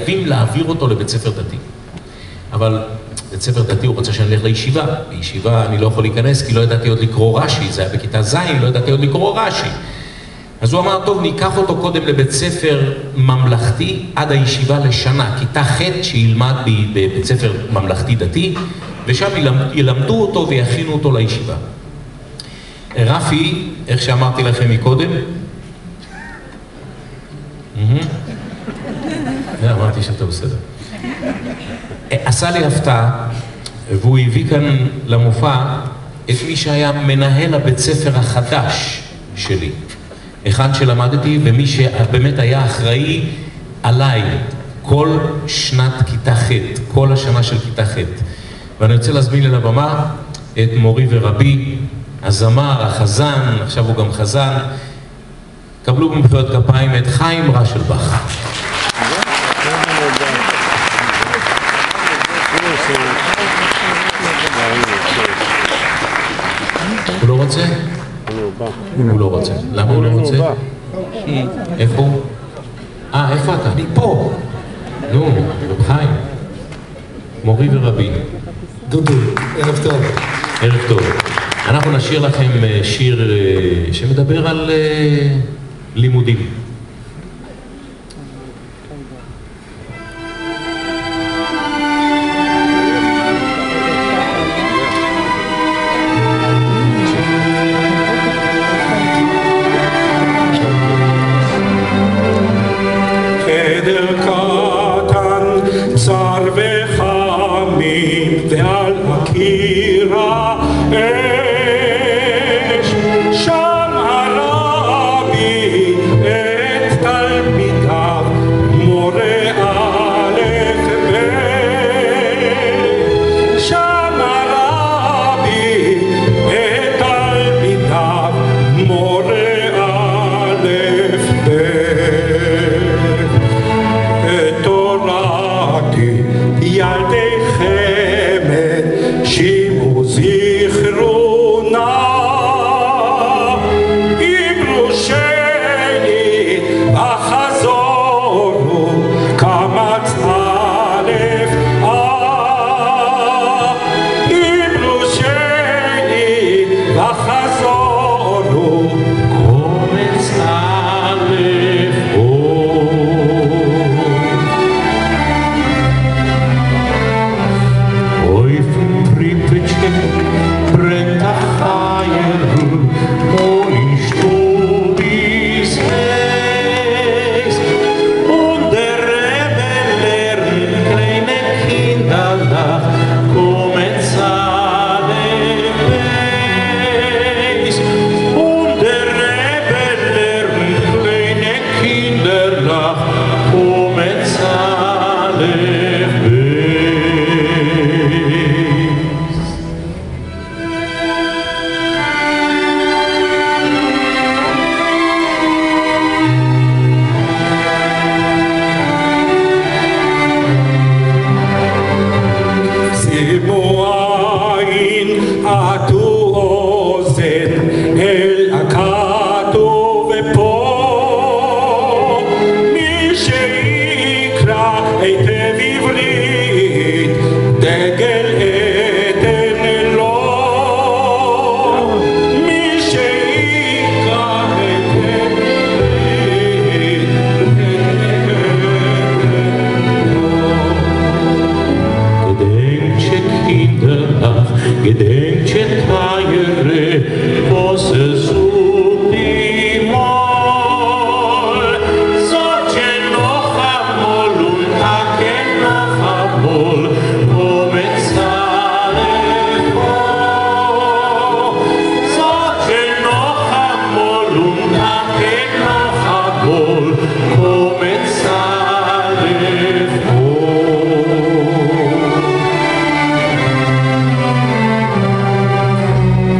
חייבים להעביר אותו לבית ספר דתי. אבל בית ספר דתי הוא רוצה שאני אלך לישיבה. בישיבה אני לא יכול להיכנס כי לא ידעתי עוד לקרוא רש"י, זה היה בכיתה ז', לא ידעתי עוד לקרוא רש"י. אז הוא אמר, טוב, ניקח אותו קודם לבית ספר ממלכתי עד הישיבה לשנה, כיתה ח' שילמד בבית ספר ממלכתי דתי, ושם ילמדו אותו ויכינו אותו לישיבה. רפי, איך שאמרתי לכם מקודם, אמרתי שאתה בסדר. עשה לי הפתעה, והוא הביא כאן למופע את מי שהיה מנהל הבית ספר החדש שלי. אחד שלמדתי ומי שבאמת היה אחראי עליי כל שנת כיתה ח', כל השנה של כיתה ח'. ואני רוצה להזמין אל הבמה את מורי ורבי, הזמר, החזן, עכשיו הוא גם חזן. קבלו במחיאות כפיים את חיים רשלבך. הוא לא רוצה? הוא לא רוצה. למה הוא לא רוצה? איפה הוא? איפה אתה? אני פה. נו, חיים. מורי ורבי. דודו, ערב טוב. ערב טוב. אנחנו נשאיר לכם שיר שמדבר על לימודים. חדר קטן, צר וחמים, ועל הקירה אש, שם הרבי את תלמידיו, מורה א' ב', שם הרבי את תלמידיו, מורה א' ב'. ילדי חמד שימו זיכרונה, עברו שנית החזורו קמץ א' עברו שנית החזורו קומץ א'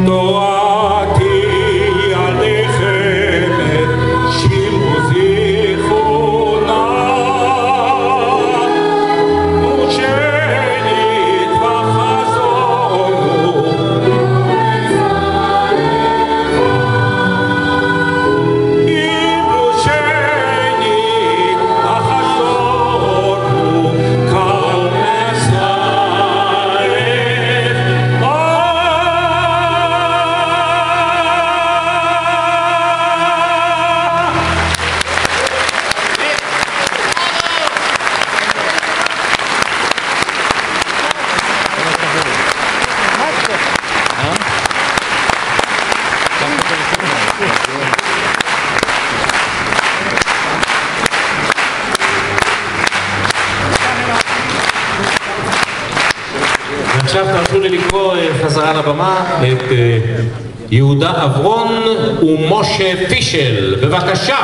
תורתי ועכשיו תרשו לי לקרוא חזרה לבמה את יהודה אברון ומשה פישל. בבקשה.